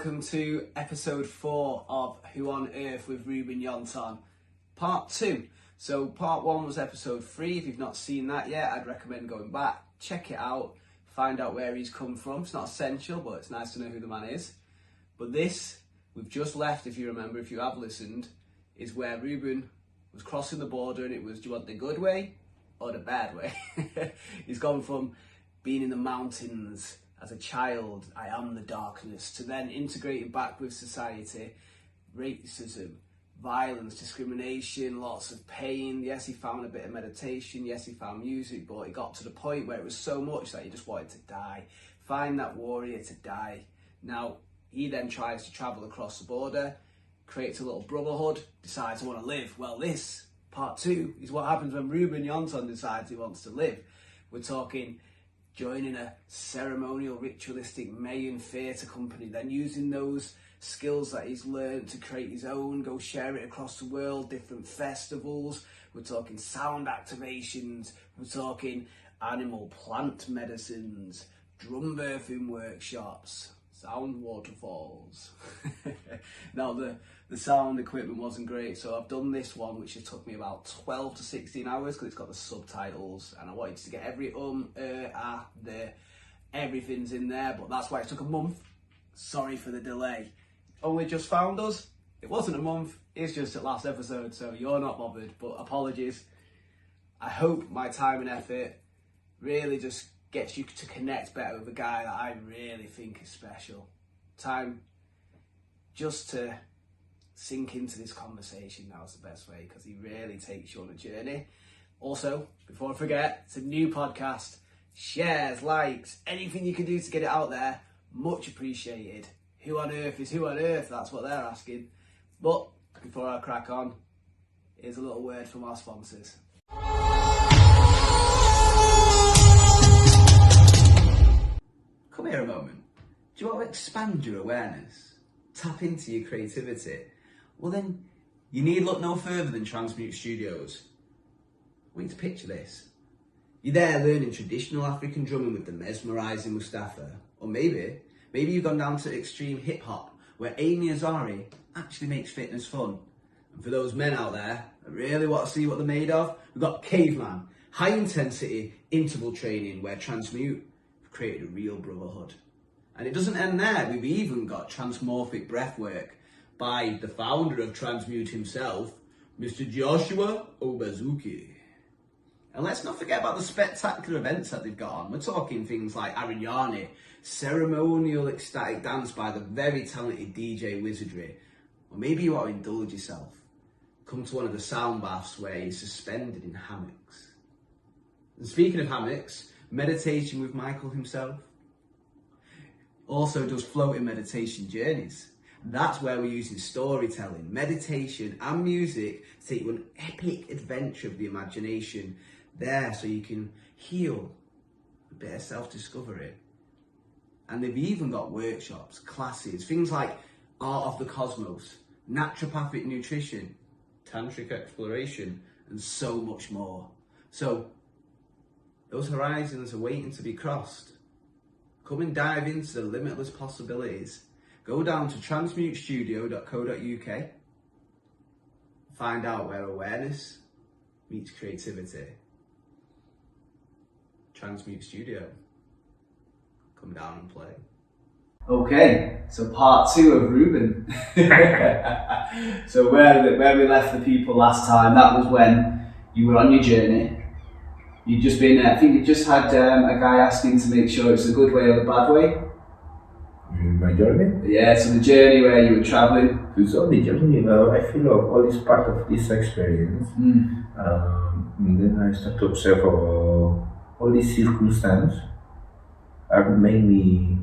welcome to episode 4 of Who on Earth with Ruben Yon'ton, part 2. So part 1 was episode 3. If you've not seen that yet, I'd recommend going back, check it out, find out where he's come from. It's not essential, but it's nice to know who the man is. But this, we've just left, if you remember, if you have listened, is where Ruben was crossing the border, and it was, do you want the good way or the bad way? He's gone from being in the mountains as a child, I am the darkness, to then integrating back with society, racism, violence, discrimination, lots of pain. Yes, he found a bit of meditation, yes, he found music, but it got to the point where it was so much that he just wanted to die, find that warrior to die. Now, he then tries to travel across the border, creates a little brotherhood, decides I want to live. Well, this, part 2, is what happens when Ruben Yon'ton decides he wants to live. We're talking joining a ceremonial, ritualistic Mayan theatre company, then using those skills that he's learned to create his own, go share it across the world, different festivals. We're talking sound activations, we're talking animal plant medicines, drum birthing workshops, sound waterfalls. Now the sound equipment wasn't great, so I've done this one, which has took me about 12 to 16 hours because it's got the subtitles, and I wanted to get every everything's in there, but that's why it took a month. Sorry for the delay. Only just found us. It wasn't a month, it's just the last episode, so you're not bothered, but apologies. I hope my time and effort really just gets you to connect better with a guy that I really think is special. Time just to sink into this conversation now is the best way, because he really takes you on a journey. Also, before I forget, it's a new podcast. Shares, likes, anything you can do to get it out there, much appreciated. Who on earth is who on earth? That's what they're asking. But before I crack on, here's a little word from our sponsors. Come here a moment. Do you want to expand your awareness? Tap into your creativity? Well then, you need look no further than Transmute Studios. I want you to picture this. You're there learning traditional African drumming with the mesmerising Mustafa. Or maybe you've gone down to extreme hip hop, where Amy Azari actually makes fitness fun. And for those men out there that really want to see what they're made of, we've got Caveman, high intensity interval training, where Transmute have created a real brotherhood. And it doesn't end there, we've even got transmorphic breathwork by the founder of Transmute himself, Mr. Joshua Obazuki. And let's not forget about the spectacular events that they've got on. We're talking things like Ariane, ceremonial ecstatic dance by the very talented DJ Wizardry. Or maybe you want to indulge yourself. Come to one of the sound baths where you're suspended in hammocks. And speaking of hammocks, meditation with Michael himself also does floating meditation journeys. That's where we're using storytelling, meditation and music to take you on an epic adventure of the imagination there, so you can heal, a bit of self-discovery. And they've even got workshops, classes, things like Art of the Cosmos, naturopathic nutrition, tantric exploration, and so much more. So those horizons are waiting to be crossed. Come and dive into the limitless possibilities. Go down to transmutestudio.co.uk, find out where awareness meets creativity. Transmute Studio. Come down and play. Okay, so part 2 of Ruben. So where we left the people last time, that was when you were on your journey. You'd just been, I think you just had a guy asking to make sure it's the good way or the bad way. My journey? Yeah, so the journey where you were travelling. So the journey, I feel all is part of this experience. And then I start to observe all these circumstances are made me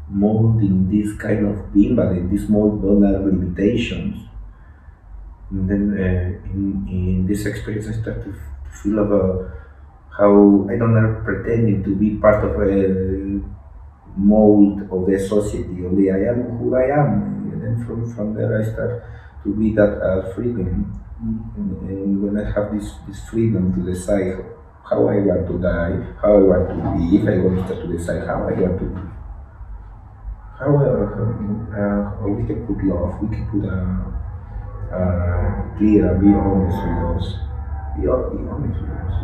mold in this kind of being, but in this mold don't have limitations. And then in this experience I start to feel of how I don't have pretending to be part of a mold of the society. Only I am who I am, and then from there I start to be that freedom. And when I have this freedom to decide how I want to die, how I want to live, I want to start to decide how I want to live. we can put love, we can put clear and be honest with us. Be honest with us.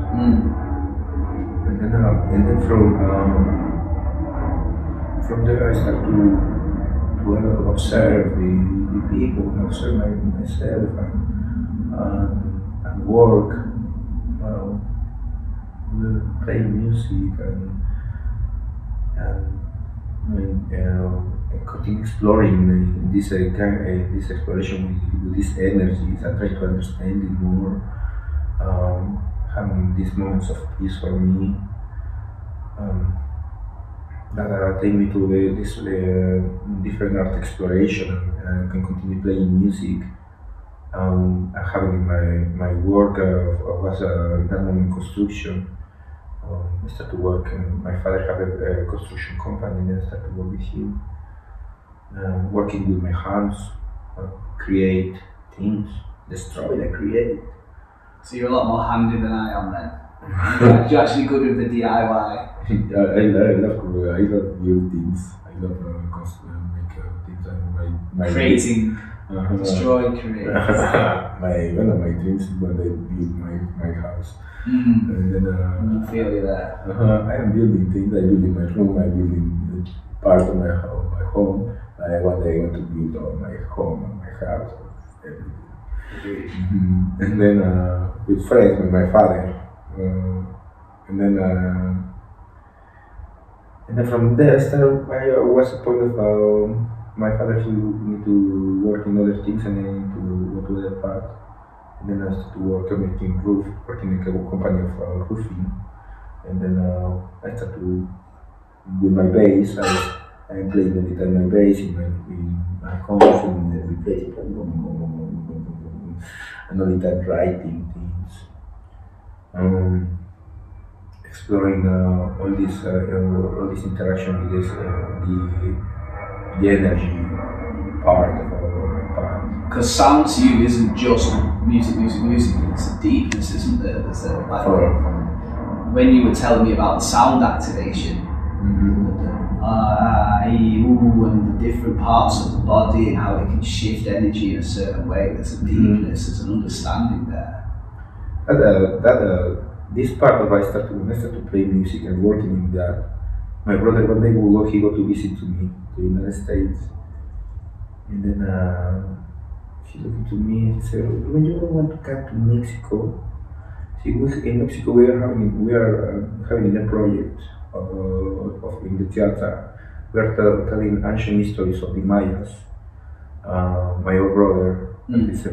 And then from there I start to observe the people, and observe myself, and work, play music, and continue exploring this exploration with these energies, and try to understand it more, having these moments of peace for me. That take me to this different art exploration, and can continue playing music. Having my work was in that moment construction. I started to work. My father had a construction company, and then I started to work with him, working with my hands, create things, destroy and create. So you're a lot more handy than I am then. You're actually good with the DIY. I love build things. I love make things. My creating, destroy, create. One of my dreams is when I build my house. And then you feel you there. I am building things. I build in my room. I build in part of my home. One day I want to build all my home and my house, everything. And then with friends, with my father. And then from there, I was a point of my father to need to work in other things, and then to go to other part. And then I started to work working in a company of roofing. And then I started to, with my bass, I played every time my bass in my home, and we played, and only time writing things. Exploring all this interaction with this, the energy part of our part. Because sound to you isn't just music, it's a deepness, isn't there? There's when you were telling me about the sound activation, and the different parts of the body and how it can shift energy in a certain way, there's a deepness, there's an understanding there. This part of when I started to play music and working in that, my brother one day he got to visit to me to the United States, and then he looked to me and he said, "When you want to come to Mexico, see, in Mexico we are having a project of in the theater. We are telling ancient histories of the Mayas. My old brother, this is the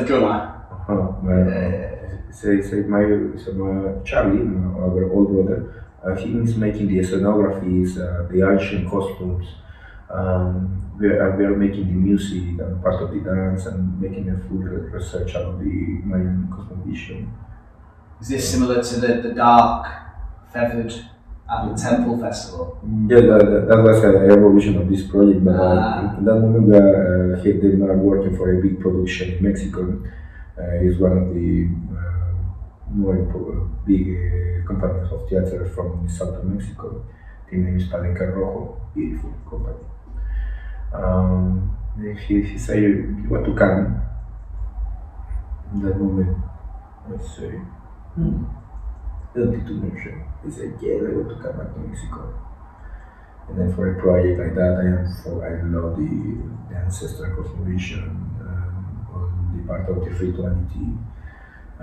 drummer. Charlie, our old brother, he is making the scenographies, the ancient costumes. We are making the music and part of the dance, and making a full research about the Mayan cosmovision." Is this similar to the dark feathered at the temple festival? Yeah, that was an evolution of this project, but in that moment they were working for a big production in Mexico. It's one of the more big companies of theater from the south of Mexico. The name is Palenque Rojo, beautiful company. He said, "You want to come?" In that moment, I say, don't need to mention. He said, "Yes, I want to come back to Mexico." And then for a project like that, I love the ancestral cosmovision, the part of the rituality. I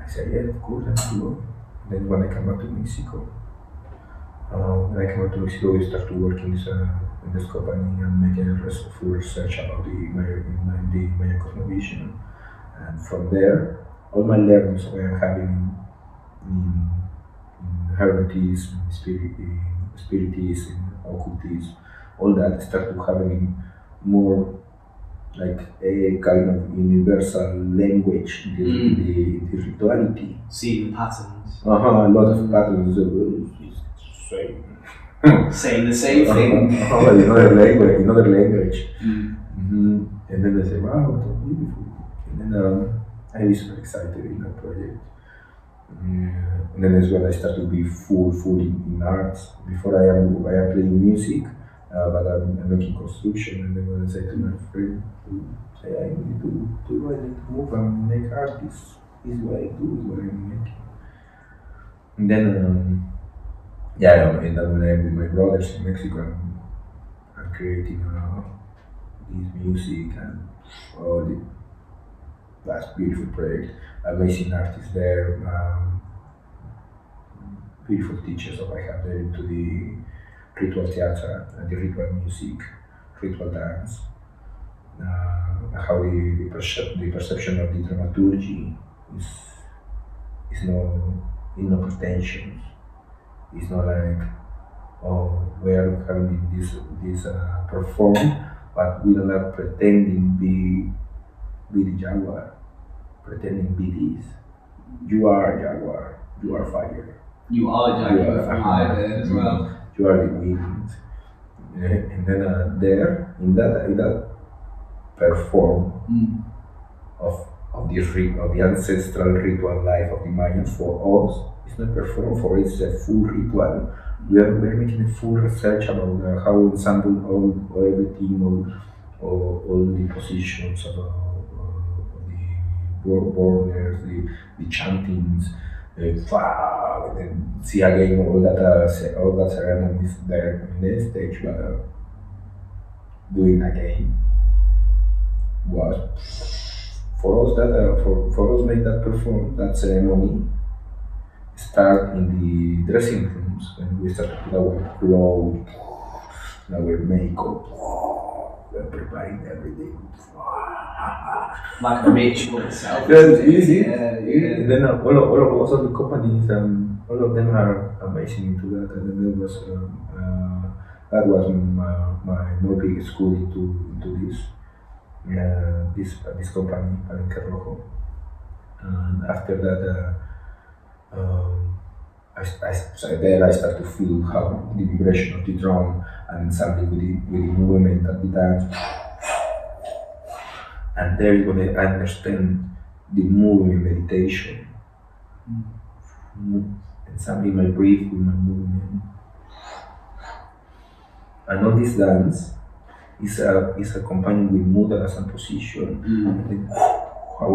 said, "Yeah, of course, I have to go." Then when I come back to Mexico, we start to work in this company and make a full research about the Mayan cosmovision. And from there, all my learnings I am having in hermetism, spiritism, occultism, all that start to having more like a kind of universal language in the rituality. See the patterns. A lot of patterns. Saying the same thing. Another language. And then I say, "Wow, that's beautiful." And then I was super excited in that project. And then as well, I start to be full in arts. Before I am playing music, but I'm making construction. And then when I say to my friend, say I need I need to move and make art. This is what I do, is what I'm making. And then and then when I'm with my brothers in Mexico, I'm creating this music and all the last beautiful project. Amazing artists there. Beautiful teachers that I have there into the ritual theater and the ritual music, ritual dance, how the perception of the dramaturgy is no pretensions. It's not like, oh, we are having this perform, but we are not pretending be the jaguar, pretending be this. You are jaguar, you are fire. You are jaguar from avid as well. You are the wind. And then there, in that perform of the ancestral ritual life of the Mayans for us, it's not perform for it's a full ritual. We're making a full research about how ensemble all everything, all the positions about the borders, the chantings, and then see again all that ceremonies there in the stage, but doing again was for us that for us make that perform that ceremony start in the dressing rooms when we start to put our clothes, our makeup, we're preparing everything. Like a ritual itself. That's easy. Yeah. And then all of also the companies, all of them are amazing into that. And then there was that was my more big school into this company, Palenque Rojo. And after that, I start to feel how the vibration of the drum and something with the movement of the dance. And there is when I understand the movement meditation. And something I breathe with my movement. And all this dance is accompanied with mudras and position. And how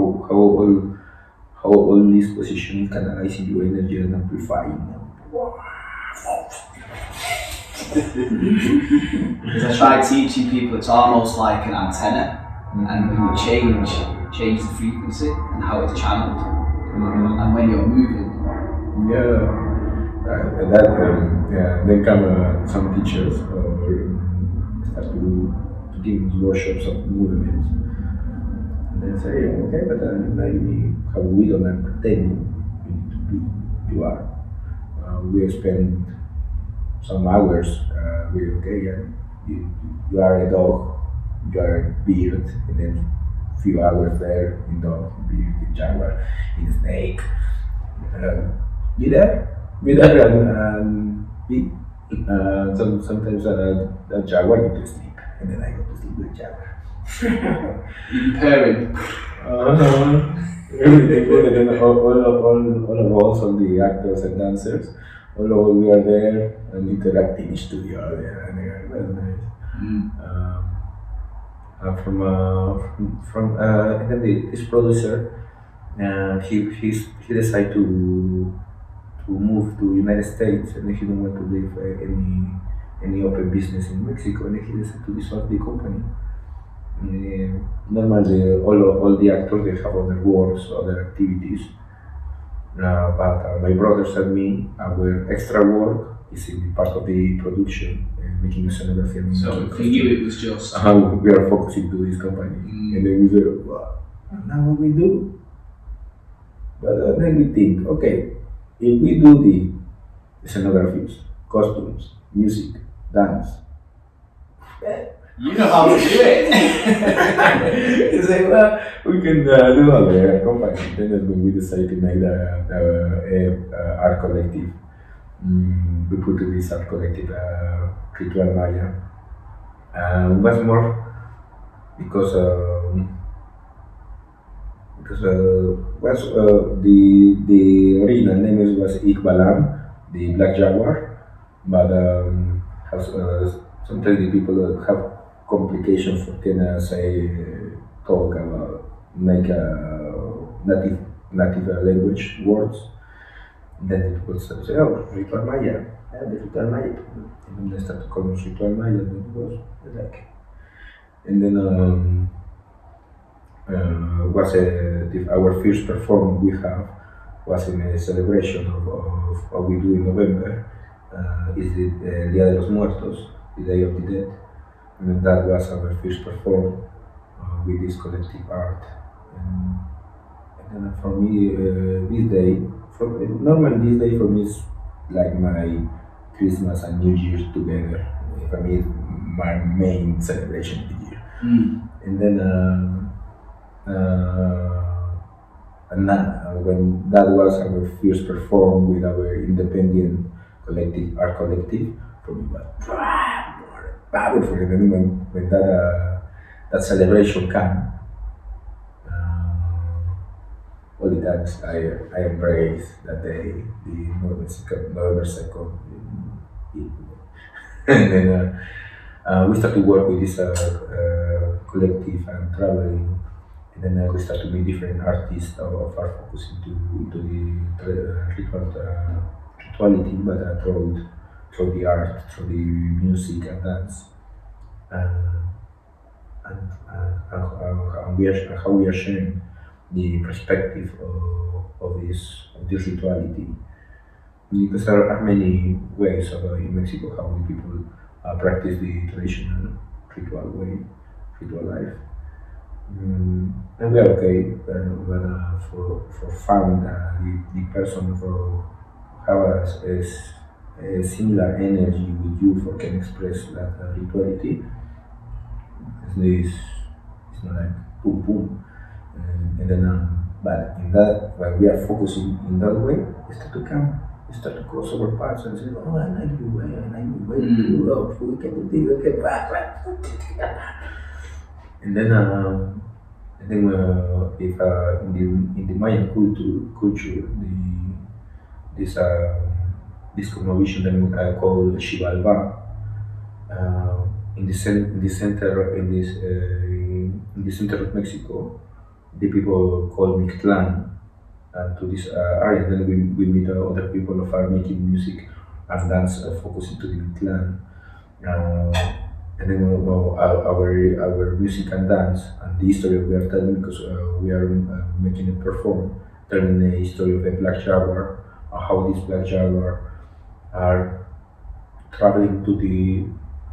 all this position is canalizing your energy and amplifying. Because I try teaching people, it's almost like an antenna, and when you change the frequency and how it's channeled, and when you're moving. Then come some teachers start to give workshops of movements. And then say, okay, but how we don't are pretending you need to be, you are. We spend some hours you are a dog, you are a beard, and then a few hours there in dog, beard, in jaguar, in snake. Be there and be. Sometimes that jaguar go to sleep, and then I go to sleep with jaguar. You pairing. Everything good, and then all of us, all the actors and dancers, all we are there and interacting in studio there, and that's nice. And then this producer, he decided to move to United States, and he didn't want to leave any open business in Mexico, and he decided to dissolve the company. Normally, all the actors they have other works, other activities, but my brothers and me, our extra work is in the part of the production, making the scenography. So for you, it was just we are focusing to this company, and then we say, well, now what we do? But then we think, okay, if we do the scenographies, costumes, music, dance, you know how to do it. you say, well, we can do other company. Then that's when we decided to make the art collective. We put this art collective, Ritual Maya. Was more because because was the original name was Iqbalam, the black jaguar, but has, sometimes the people have complications for can say talk about make native language words. Then the people start to say, oh, ritual Maya, yeah, the ritual Maya, and then they start to call it ritual Maya. Then it was like, and then was our first performance we have was in a celebration of what we do in November. Is the Dia de los Muertos, the Day of the Dead, and that was our first performance with this collective art. And then for me, this day, normally this day for me is like my Christmas and New Year's together. For me, it's my main celebration of the year. And then when that was our first perform with our independent collective, art collective, for me was powerful. And then when that celebration came, all the times I embrace that day, the November 2nd. And then we start to work with this collective and traveling, and then we start to meet different artists of our focus into the rituality, but through the art, through the music and dance, and how we are sharing the perspective of this rituality. Because there are many ways in Mexico how the people practice the traditional ritual life. And we are okay, but for fun, the person for have a similar energy with you for can express that rituality. It's not like boom boom, and then but in that when we are focusing in that way, it's start to come. We start to cross over paths and say, oh, I like your way, too. Oh, we can do this, okay, and then if in the Mayan culture, this cosmovision then called Xibalbá, in the center of Mexico, the people call Mictlan. To this area, then we meet other people of are making music and dance focusing to the Mictlan. And then our music and dance and the history we are telling, because we are making a perform, telling the history of a black jaguar, how this black jaguar are traveling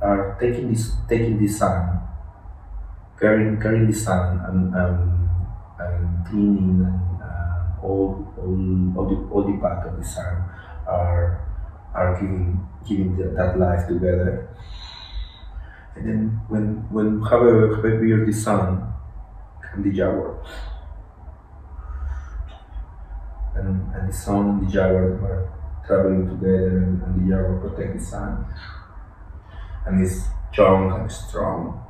are taking the sun, carrying the sun and cleaning and all the part of the sun are giving that life together. And then when have a the sun and the jaguar, and the sun and the jaguar are traveling together, and the jaguar protect the sun, and it's young and strong.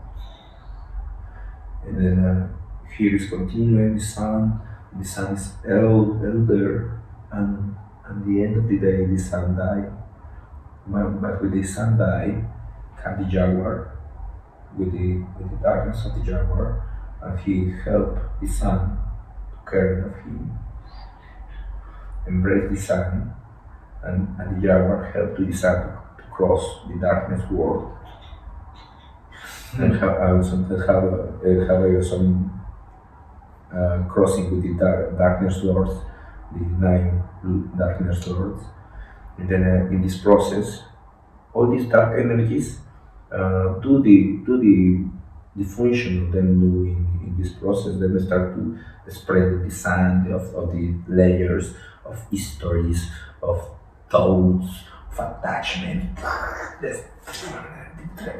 And then here is continuing the sun is elder, and at the end of the day the sun died. But with the sun die, come the jaguar, with the darkness of the jaguar, and he helped the sun to care of him, embrace the sun, and the jaguar helped the sun to cross the darkness world. And sometimes have some crossing with the darkness lords, the 9 darkness lords. And then in this process, all these dark energies do the function of them doing in this process. Then they start to spread the sand of the layers of histories, of thoughts, of attachment.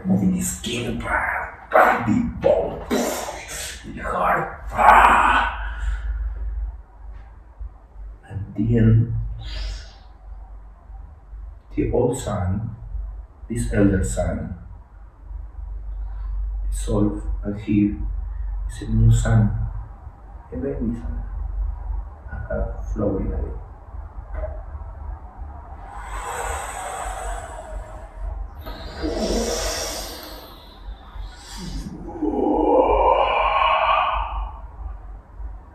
Moving the skin, the bone, the heart. And then the old sun, this elder sun, dissolve, and here is a new sun, it made me flowing away.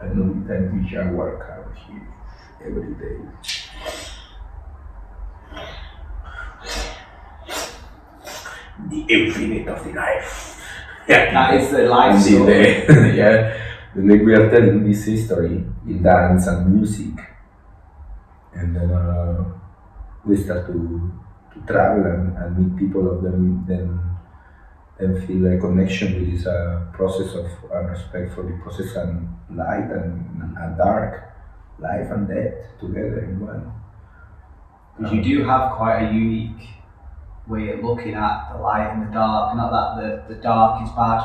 And only time we shower comes here every day. The infinite of the life. Yeah, That is the life and story. yeah, then we are telling this history in dance and music, and then we start to travel and meet people of them, then feel a connection with this process of respect for the process and light and dark, life and death together in one. Because you do have quite a unique way of looking at the light and the dark. Not that the dark is bad,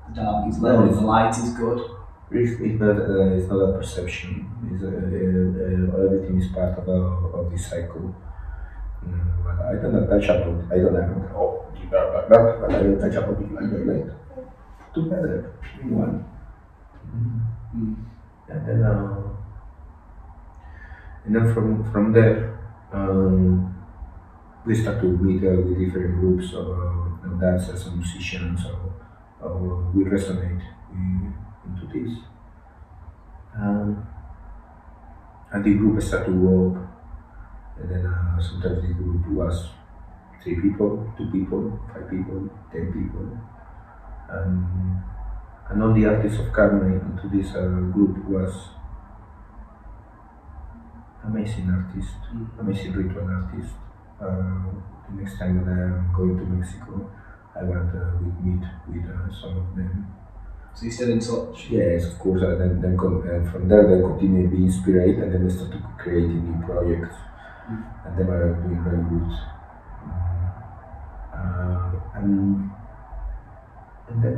the dark is low, and the light is good. It's not a perception. Everything is part of this cycle. But I don't touch about. I don't have. Oh, but I don't touch about it like together in one. And then from there. We start to meet with different groups of dancers and musicians, so we resonate into this. And the group start to grow up, and then sometimes the group was 3 people, 2 people, 5 people, 10 people. And all the artists of Karma into this group was amazing artist, amazing ritual artist. The next time when I'm going to Mexico, I want to meet with some of them. So you're still in touch? Yes, of course. And then from there, they continue being inspired, and then they start to create new projects, and they are doing very good. And then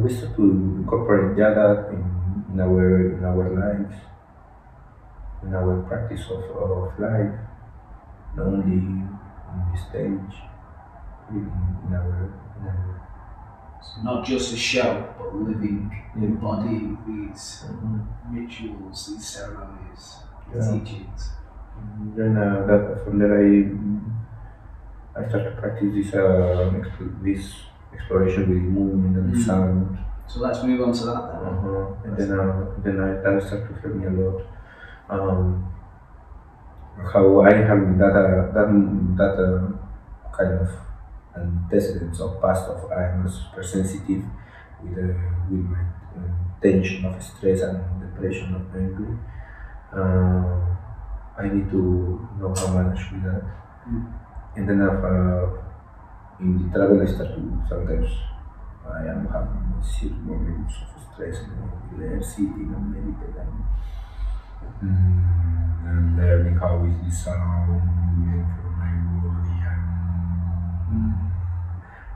we start to incorporate that in our lives, in our practice of life, not only on the stage, in our so not just a show, but living, embodying these rituals, these ceremonies, these teachings. Then from there I start to practice this exploration with the movement and the sound. So let's move on to that then. And then that started to help me a lot. How I have that kind of antecedents of past of I was super sensitive with my tension of stress and depression of anger. I need to know how to manage with that. And then in the travel I start to sometimes I am having serious moments of stress and there sitting and meditating and learning how is the sound moving from my body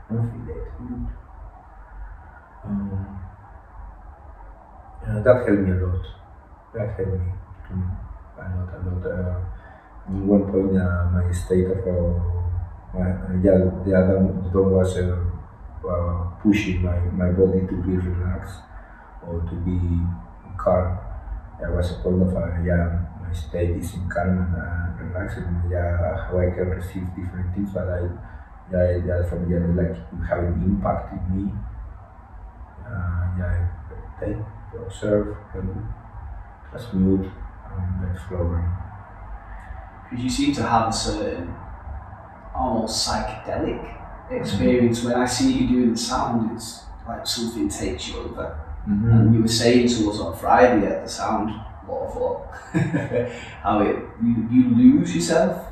and I feel that good. That helped me a lot. That helped me a lot. In one point, my state of the Adam was pushing my body to be relaxed or to be calm. There was a point of my state is in calm and relaxed, and how I can receive different things, but from like having impact in me. I take, observe, and transmute, and let flowing. Because you seem to have a certain almost psychedelic experience. When I see you doing the sound, it's like something takes you over. And you were saying to us on Friday at the sound waterfall how you lose yourself.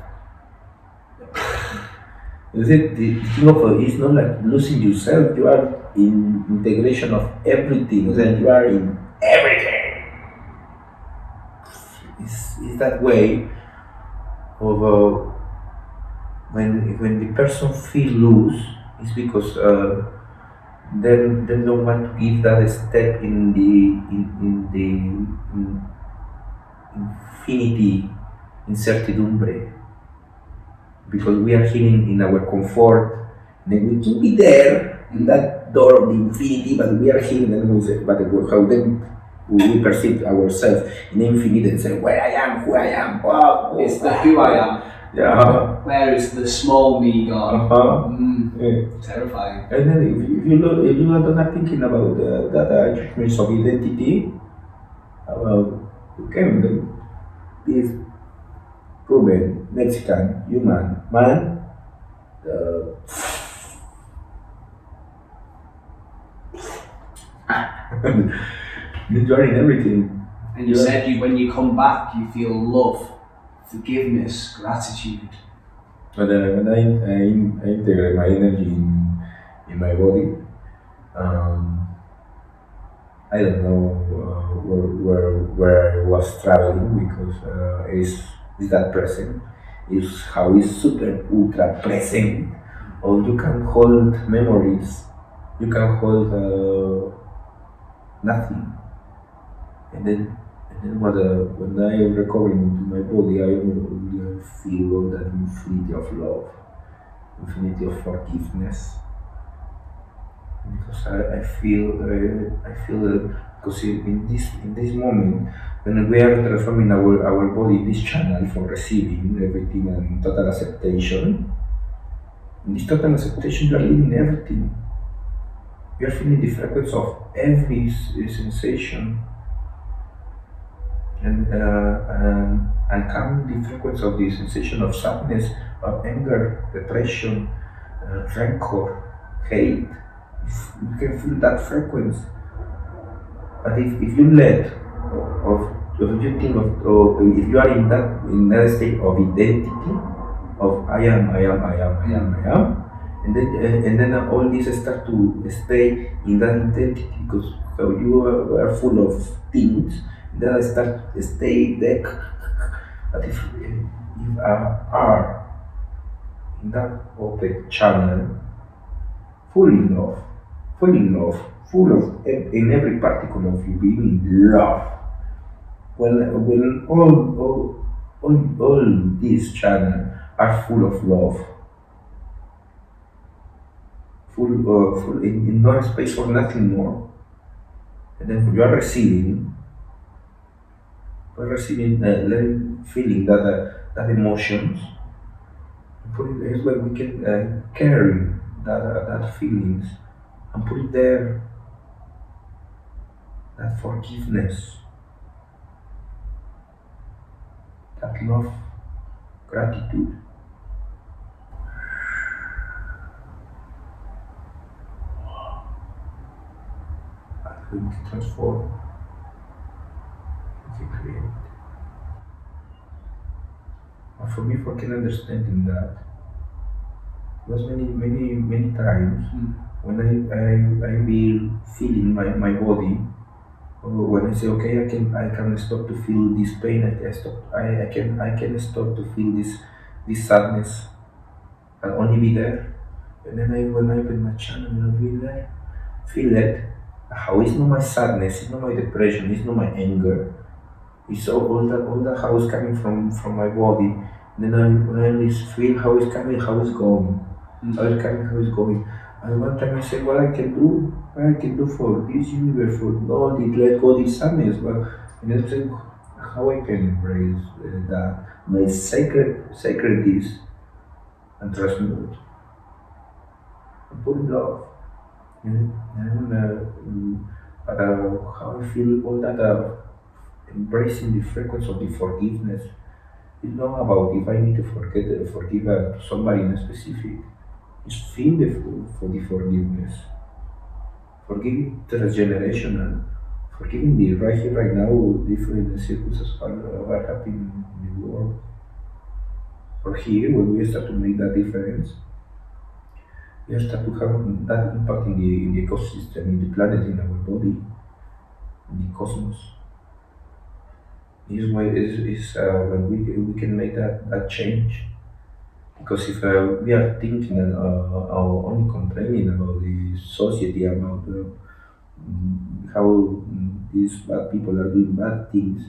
It's not like losing yourself. You are in integration of everything. Then you are in everything. It's that way of when the person feel loose, it's because then don't want to give that step in the infinity, incertidumbre. Because we are healing in our comfort, then we can be there in that door of the infinity, but we are healing, and we say, but how then we perceive ourselves in infinite and say, where I am, who I am, wow. It's the who I am. Yeah. Where is the small me gone? Yeah. Terrifying. And then if you are not thinking about that judgments of identity, about this Ruben, Mexican, human, man, uh, you are in everything. And you said when you come back, you feel love, forgiveness, gratitude. But when I integrate my energy in my body, I don't know where I was traveling because is that present, is how is super ultra present, or you can hold memories, you can hold nothing, and then when I am recovering into my body, I only feel all that infinity of love, infinity of forgiveness. Because I feel because in this moment when we are transforming our body in this channel for receiving everything and total acceptation, in this total acceptation you are living everything. You are feeling the frequency of every sensation and come the frequency of the sensation of sadness, of anger, depression, rancor, hate. You can feel that frequency. But if you let, of if you think of if you are in that state of identity, of I am, and then all these start to stay in that identity because you are full of things, then I start to stay there. But if you are in that open channel, full in love, full in love, full of in every particle of you being in love. When all these channels are full of love, full in no space for nothing more, and then you are receiving, feeling that emotions. Put it is where we can carry that feelings and put it there, that forgiveness, that love, gratitude. I'm going to transform, to create. And for me, for can understanding that, was many times when I will feeling my body, or when I say okay, I can stop to feel this pain. I can stop to feel this sadness. I'll only be there. And then when I open my channel, I'll be there. Feel it. How it's not my sadness, it's not my depression, it's not my anger. It's all that how it's coming from my body. And then I only feel how it's coming, how it's going. How it's coming, how it's going. And one time I said, what I can do for this universe, for all the let go this sadness, but and then I said, how I can embrace that my sacred is and transmute and put in love. But how I feel all that embracing the frequency of the forgiveness. It's not about if I need to forgive somebody in a specific. It's feel for the forgiveness. Forgiving transgenerational. Forgiving the right here, right now, different circumstances are happening in the world. Or here, when we start to make that difference, we start to have that impact in the ecosystem, in the planet, in our body, in the cosmos. This way is when we can make that change. Because if we are thinking or only complaining about the society, about how these bad people are doing bad things,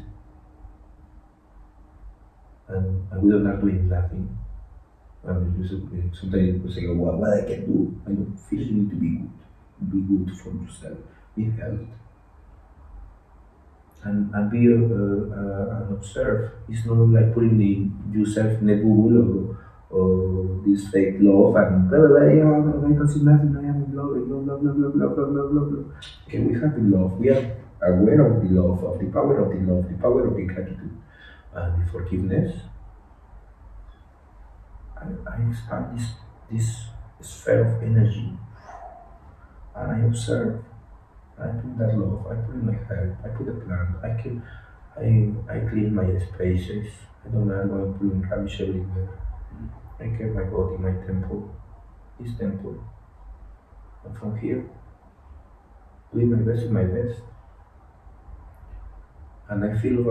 and we don't are doing nothing, sometimes people say, well, what I can do? I don't feel you need to be good for yourself, be healthy. and be and observe. It's not like putting yourself in a bubble or this fake love and blah, blah, blah, yeah, I don't see nothing. I am in love, blah blah blah blah blah blah blah blah blah. Okay, we have the love. We are aware of the love, of the power of the love, the power of the gratitude, and the forgiveness. I expand this sphere of energy, and I observe. I put that love. I put in my head. I put a plant. I clean my spaces. I don't know. I'm going putting rubbish everywhere. I care my body, my temple, this temple. And from here, doing my best with my best. And I feel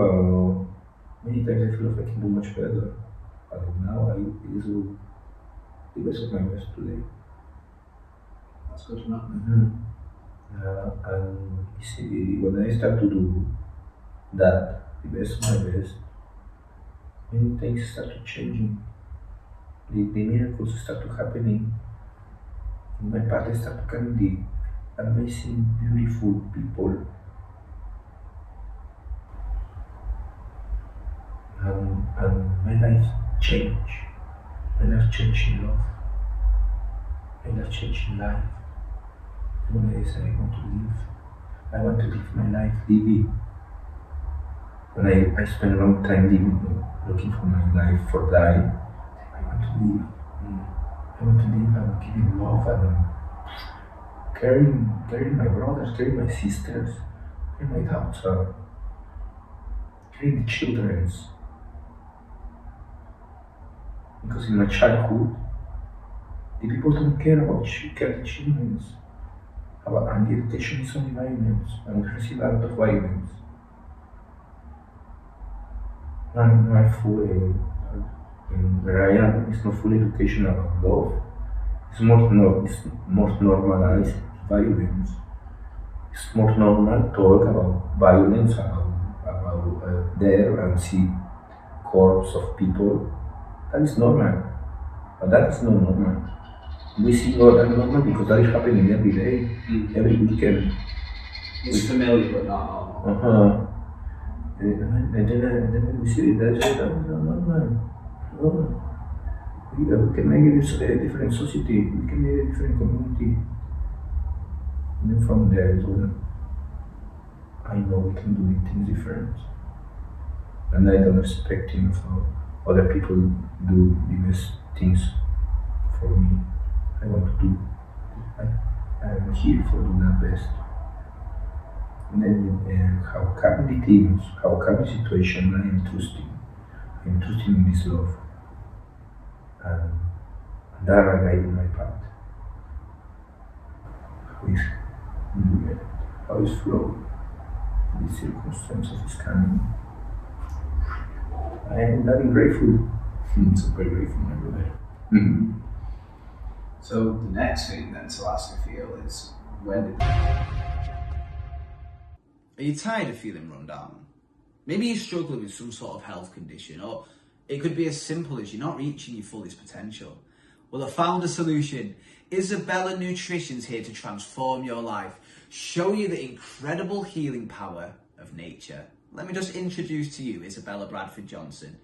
many times I feel like I can do much better. But now I do the best of my best today. That's good enough. And you see, when I start to do that, the best of my best, many things start to changing. The miracles start to happening. In my path, I start becoming the amazing, beautiful people. And my life changed. My life changed in love. My life changed in life. When I say I want to live my life living. When I spend a long time living, looking for my life for die, I want to live. I want to live and giving love and caring my brothers, caring my sisters, caring my daughter, caring the children. Because in my childhood, the people don't care about the children. And the education is only violence, and we receive a lot of violence. And my full, where I am, it's not full education about love. It's more normalized violence. It's more normal talk about violence, about there and see corpse of people. That is normal, but that is not normal. We see not that normal because that is happening every day, every weekend. It's familiar but not normal. And then we see that is not normal. No. We can make a different society, we can make a different community. And then from there is when I know we can do things different. And I don't expect other people do the best things for me. I want to do. I am here for doing that best. And then how come the things, how come the situation I am trusting. I am trusting in this love. And that are guiding my path. How is flow? The circumstances is coming. I am very grateful. Super grateful, my brother. So the next thing then to ask I feel is, when did... Are you tired of feeling run down? Maybe you're struggling with some sort of health condition, or it could be as simple as you're not reaching your fullest potential. Well, I found a solution. Isabella Nutrition's here to transform your life, show you the incredible healing power of nature. Let me just introduce to you Isabella Bradford Johnson,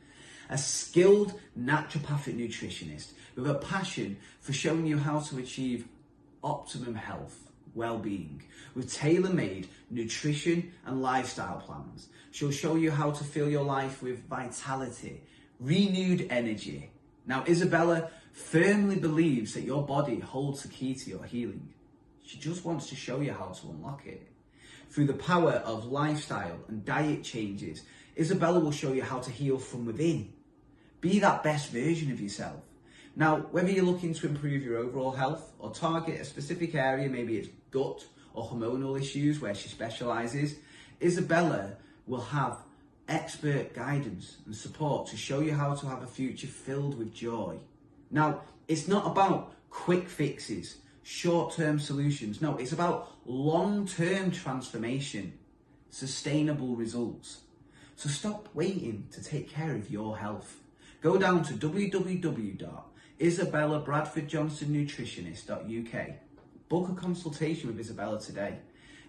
a skilled naturopathic nutritionist with a passion for showing you how to achieve optimum health, well-being, with tailor-made nutrition and lifestyle plans. She'll show you how to fill your life with vitality, renewed energy. Now, Isabella firmly believes that your body holds the key to your healing. She just wants to show you how to unlock it. Through the power of lifestyle and diet changes, Isabella will show you how to heal from within. Be that best version of yourself. Now, whether you're looking to improve your overall health or target a specific area, maybe it's gut or hormonal issues where she specialises, Isabella will have expert guidance and support to show you how to have a future filled with joy. Now, it's not about quick fixes, short-term solutions. No, it's about long-term transformation, sustainable results. So stop waiting to take care of your health. Go down to www.isabellabradfordjohnsonnutritionist.uk. Book a consultation with Isabella today.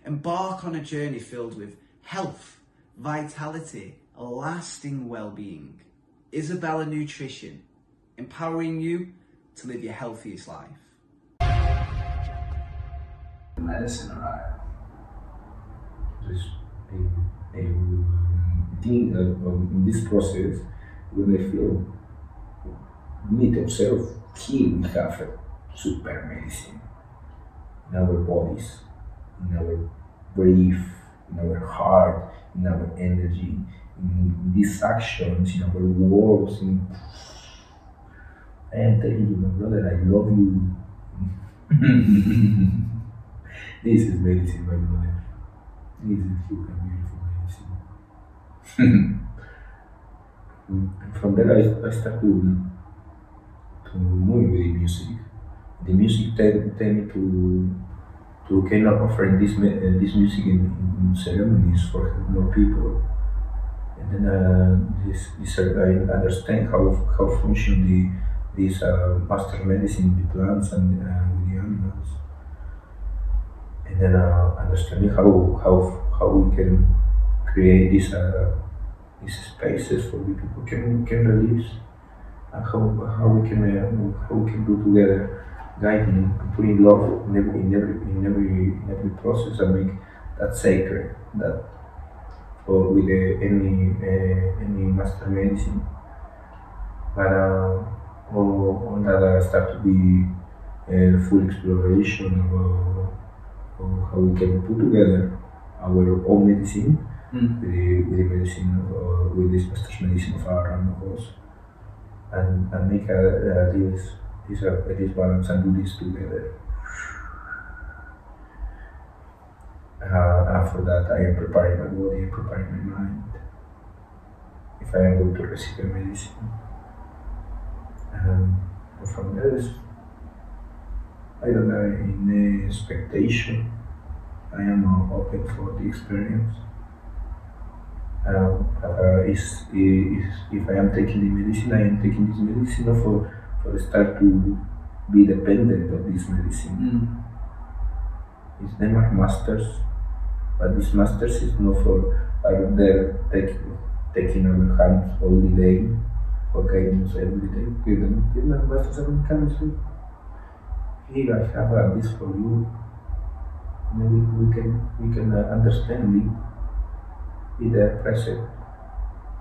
Embark on a journey filled with health, vitality, lasting well-being. Isabella Nutrition, empowering you to live your healthiest life. Medicine arrived. Just I think in this process, when I feel we need to observe, here we have a super medicine in our bodies, in our breath, in our heart, in our energy, in these actions, in our words. I am telling you, my brother, I love you. This is medicine, my brother. This is super beautiful medicine. And from there, I start to move with the music. The music tend me to kind of offering this music in ceremonies for more people. And then I understand how function this master medicine with the plants and with the animals. And then understanding how we can create these spaces for the people can release, and how we can do together, guiding and putting love in every process, and make that sacred, that for with any master medicine. But on that start to be full exploration of how we can put together our own medicine with the medicine with this master's medicine of around us, and make this balance and do this together. And for that, I am preparing my body, I'm preparing my mind. If I am going to receive a medicine, from there, I don't know, in expectation, I am open for the experience. If I am taking the medicine, I am taking this medicine for start to be dependent of this medicine. It's them are masters, but these masters is not for are there taking our hands all the day or guiding us every day. Give them masters and can say, here I have this for you. Maybe we can understand it. Be there present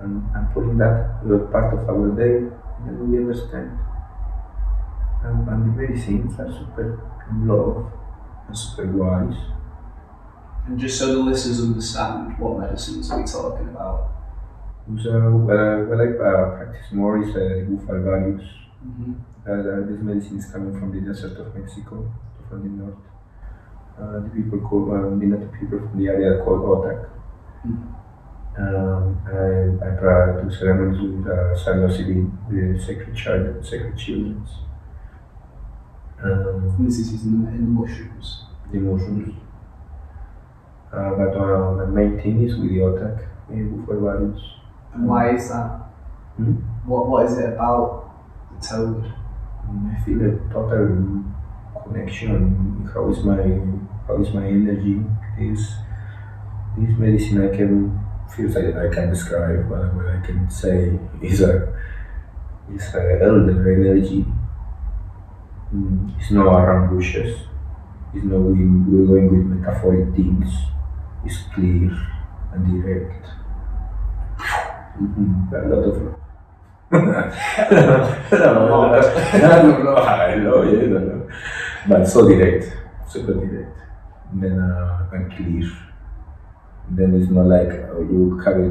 and putting that part of our day, and we understand. And the medicines are super love and super wise. And just so the listeners understand, what medicines are we talking about? So what I practice more is the Bufo Alvarius. This medicine is coming from the desert of Mexico, from the north. The people call the native people from the area called Otak. I do ceremonies with psilocybin, the sacred child, sacred children. This is in the mushrooms. The mushrooms. But my main thing is with the Otak, Bufo Alvarius. And why is that? What is it about the toad? I feel a total connection. How is my energy? This medicine I can feel like I can describe, but what I can say is a elder energy. It's not around bushes. It's not we're going with metaphoric things. It's clear and direct. A lot of I don't know. But so direct, super direct. And then and clear. Then it's not like you have the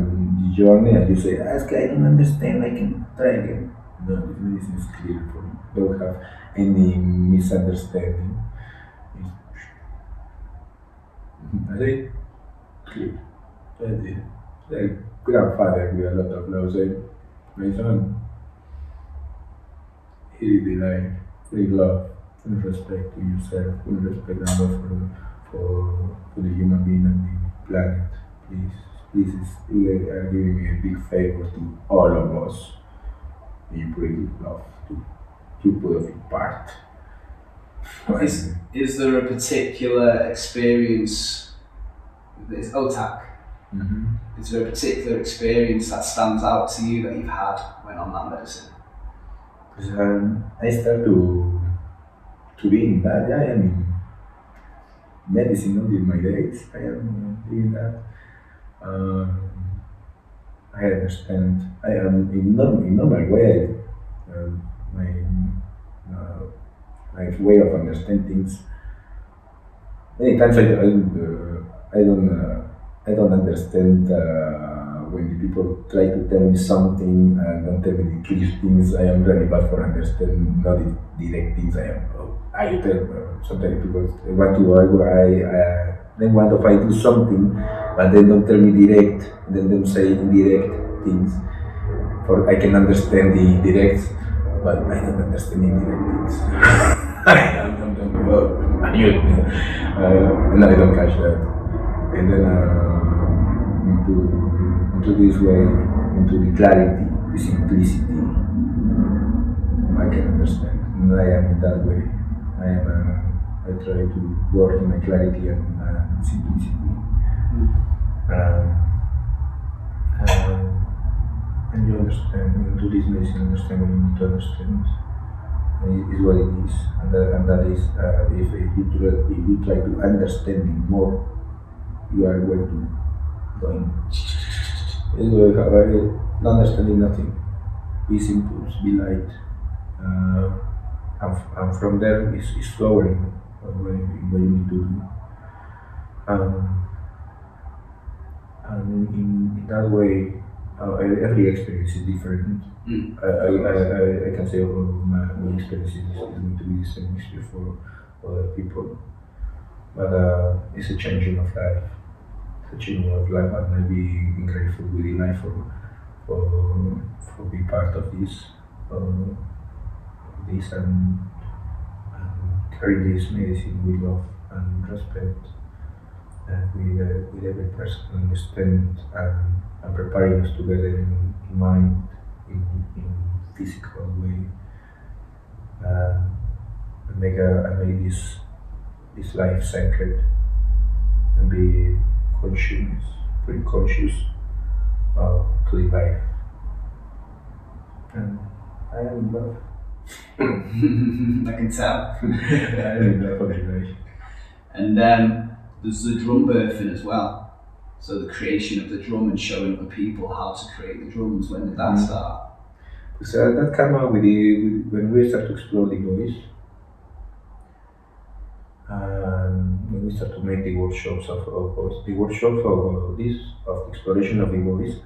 journey and you say, ask, I don't understand, I can try again. No, this medicine is clear for me. Don't have any misunderstanding. I think clear. That's it. Like grandfather with a lot of love said, my son, here is the life, free love, full respect to yourself, full respect and love for the human being and the planet. Please, you are giving me a big favor to all of us. You bring love to put of your part. Is there a particular experience with this Otak? Is there a particular experience that stands out to you that you've had when on that medicine? Because I start to be in that. I am in medicine, not in my days. I am doing that. I understand. I am in normal way. My my way of understanding things. Many times I don't understand when the people try to tell me something and don't tell me the clear things. I am really bad for understanding not the direct things. I tell sometimes people want to they want if I do something, but they don't tell me direct. Then they say indirect things. For I can understand the direct, but I don't understand indirect things. And I don't catch that. And then into this way, into the clarity, the simplicity, I can understand. And I am in that way. I try to work in my clarity and simplicity. And you understand, into this medicine, understand what you need to understand. Is what it is, and that is if you try to understand it more, you are going to going. You will have understanding nothing. Be simple, be light, and from there is flowing what you need to do. And in that way, every experience is different. I can say my experience is going to be the same experience for other people, but it's a changing of life. It's a changing of life, and I'll be grateful within life for being part of this, and carry this medicine with love and respect, and with every person, understand and preparing us together in mind, in physical way, and make this life sacred, and be pretty conscious to the life. And I am in love. I can tell. I am in love for the life. And there's the drum birthing as well. So the creation of the drum and showing other people how to create the drums. When did that start? So that came out when we start to explore the voice. And when we start to make the workshops of voice, the workshop of exploration of the voice.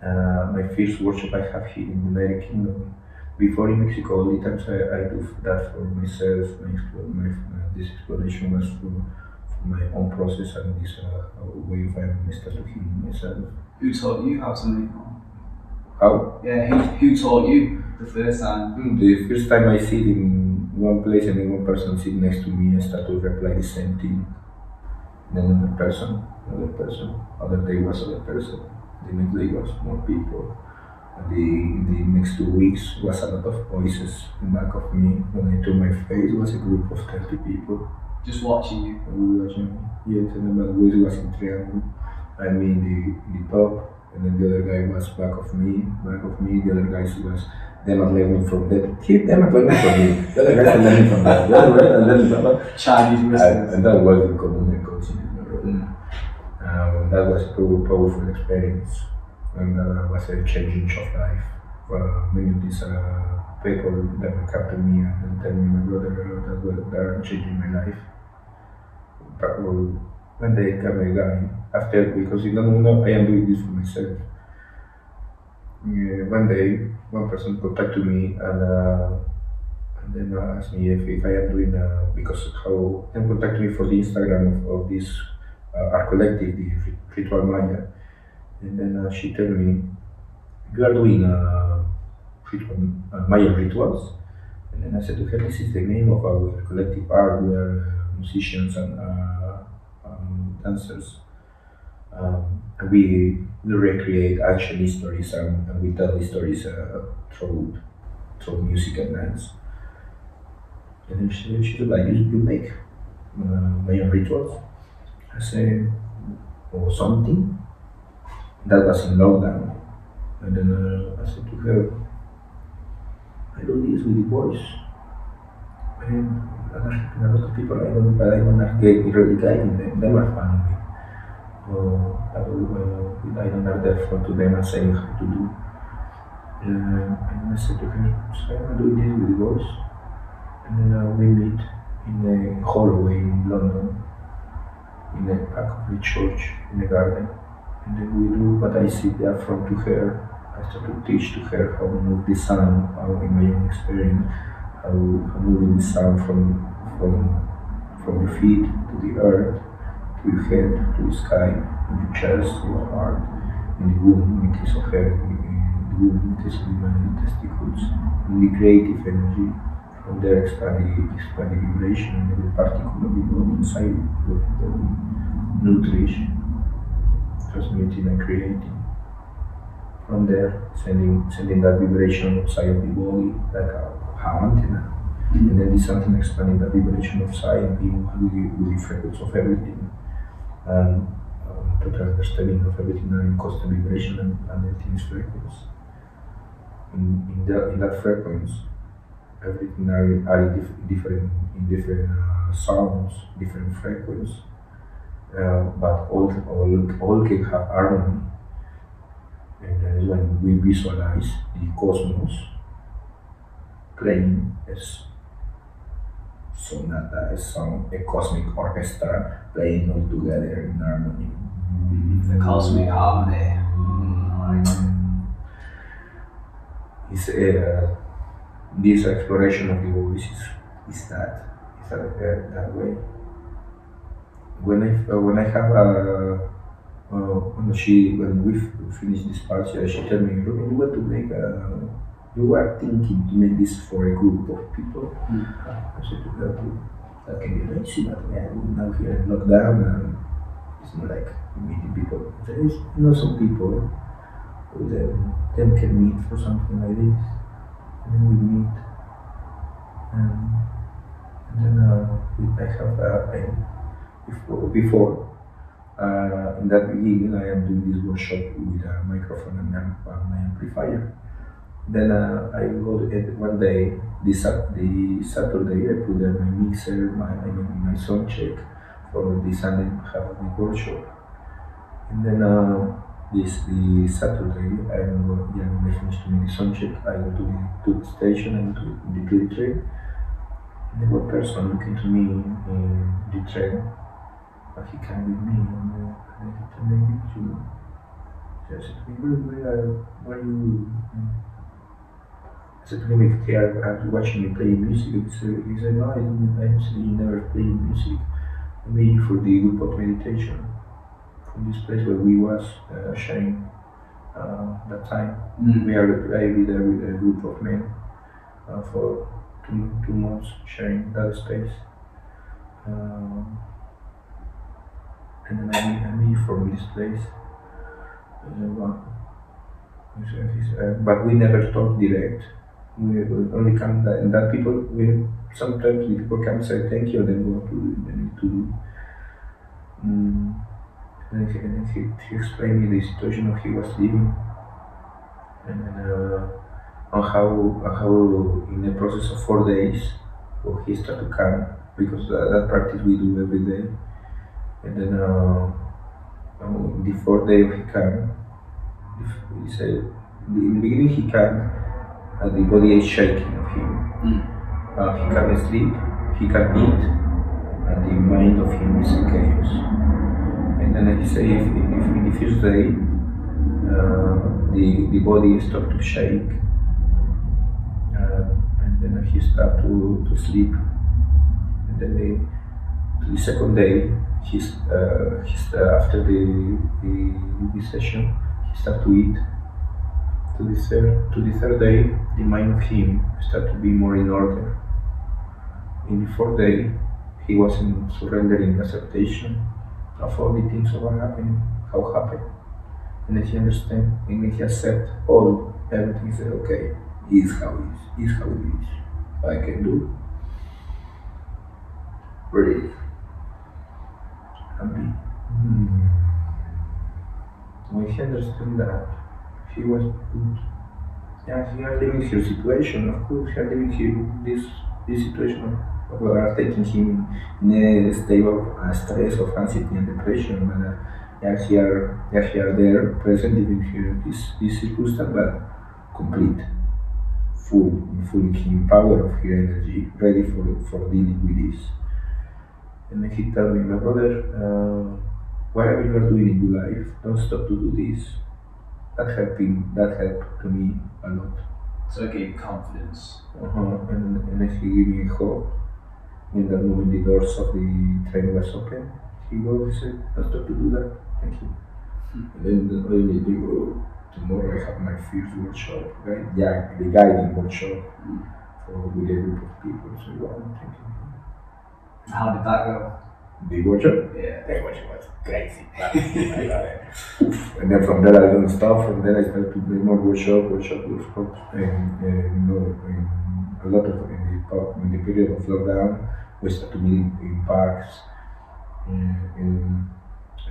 My first workshop I have here in the United Kingdom. Before in Mexico, all the times I do that for myself. This exploration was for my own process and this way of I start to heal myself. Who taught you how to make one? How? Yeah, who taught you the first time? The first time I sit in one place and then one person sit next to me, I start to reply the same thing. Then another person, other day was other person, the next day was more people. And the next 2 weeks was a lot of voices in back of me. When I turned my face, it was a group of 30 people. Just watching you? Watching me, yes, and the voice was in triangle. I mean the top, and then the other guy was back of me, the other guy was them not learning from that. Keep them not learning from me. The other guys are learning from that. The other guys are learning from that. Chinese whispers. And that was in common coaching. That was a powerful experience, and that was a changing of life. Many of these people that will come to me and tell me, my brother, that are changing my life. But when they come a guy, after, because you don't know, I am doing this for myself. One day, one person contacted me and then asked me if I am doing, because how, they contacted me for the Instagram of this art collective, the Ritual Maya. And then she told me, you are doing Mayan rituals? And then I said to her, this is the name of our collective art. We are musicians and dancers. And we recreate ancient histories and we tell the stories through music and dance. And then she said, like, you make Mayan rituals? I said, or something. That was in lockdown. And then I said to her, I do this with the voice. And a lot of people I don't have really guiding them. They were following me. I don't have the effort to them and saying how to do. And I said to her, so I'm doing this with the voice. And then we meet in a hallway in London, in the back of the church, in the garden. And then we do what I sit there front to her. I start to teach to her how to move the sound, how in my own experience, how moving the sound from your feet to the earth, to your head, to the sky, in your chest, your heart, in the womb, in the case of her, in the womb, in the case of the testicles, in the creative energy. From there expand the vibration and every particle of the body inside the body, nourish, transmitting and creating. From there, sending that vibration outside of the body like a antenna. And then this antenna expanding the vibration outside and being one with the frequency of everything. And total understanding of everything and constant vibration and everything is frequency. In that frequency, everything are different sounds, different frequencies, but all can have harmony. And that is when we visualize the cosmos playing as sonata, as a cosmic orchestra playing all together in harmony. The cosmic harmony. It's this exploration of the voice is that way. When I have when we finish this party, she told me, Ruben, you were thinking to make this for a group of people. I said to her, that can be nice, but now here in lockdown, it's not like meeting people. There is, some people who them can meet for something like this. And then we meet, and then I have before in that beginning I am doing this workshop with a microphone and my amplifier. Then I go one day, the Saturday, I put my mixer, my sound check for the Sunday half of the workshop. And then the Saturday, when I finish doing the sound check, I go to the station and to the train. And there was a person looking to me in the train, but he came with me and he told me to. So I said to him, where are you? I said to him, if they are watching me playing music, he said, no, I don't see you never playing music. I made you for the group of meditation from this place where we was sharing that time. We are there with a group of men for 2 months sharing that space. And then I made you from this place. But we never talk direct. We only come and that people. Sometimes the people come and say thank you, then go to do. And he explained me the situation of he was living, and on how in the process of 4 days, he started to come because that practice we do every day, and then the 4th day he came. He said in the beginning he came. The body is shaking of him. He can't sleep, he can't eat, and the mind of him is in chaos. And then he said, if in the first day the body stopped to shake, and then he started to sleep. And then the second day, after the session, he started to eat. To the third day, the mind of him started to be more in order. In the 4th day, he was in surrendering acceptation of all the things that were happening, how happened. And then he understand, and then he accept everything. He said, okay, is how it is, I can do. Breathe. And be. when he understood that, he was good. Yeah, he are living her situation, of course, he are living this situation of are taking him in a state of stress, of anxiety and depression, but he are there, present, living here, this circumstance, but complete, full in power of her energy, ready for dealing with this. And then he told me, my brother, whatever you are doing in your life, don't stop to do this. That helped to me a lot. So it gave confidence. And then he gave me hope. In that moment, the doors of the train was open. He said, don't stop to do that. Thank you. And then only tomorrow I have my first workshop, right? Yeah, the guiding workshop with a group of people. So wow, thank you. How did that go? The workshop? Yeah. The workshop was crazy. I love it. And then from there I don't stop. From there I started to do more workshop, and a lot of in the period of lockdown, we started to meet in parks. And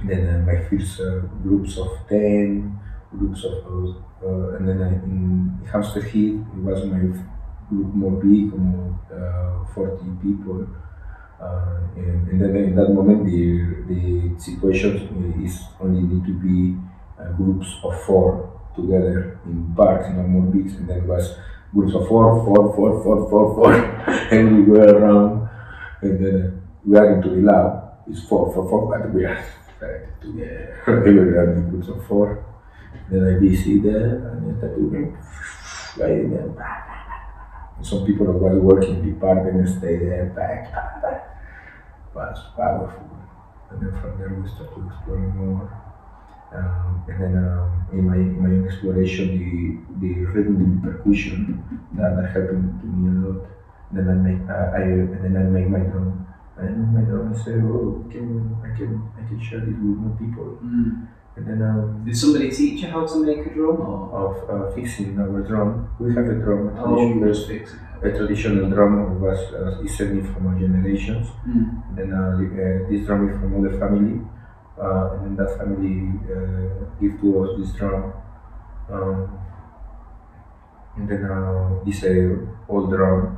then my first groups of 10, groups of and then in Hamster Hill, it was my group more big, more 40 people. And then in that moment, the situation is only need to be groups of 4 together in parks, no more big, and then it was groups of 4, and we were around, and then we are into the lab. It's 4, but we are together. We are in groups of 4. Then I busy there, and I started guiding them. Some people who was working in the park and stay there back. Was powerful. And then from there we started exploring more. And then in my own exploration, the rhythm and percussion that helped to me a lot. And then I make my drum. And my drum, I say, oh, I can share this with more people. And then did somebody teach you how to make a drum? Of fixing our drum. We have a drum. A traditional drum is sent from our generations. And then this drum is from other family. And then that family give to us this drum. And then this old drum.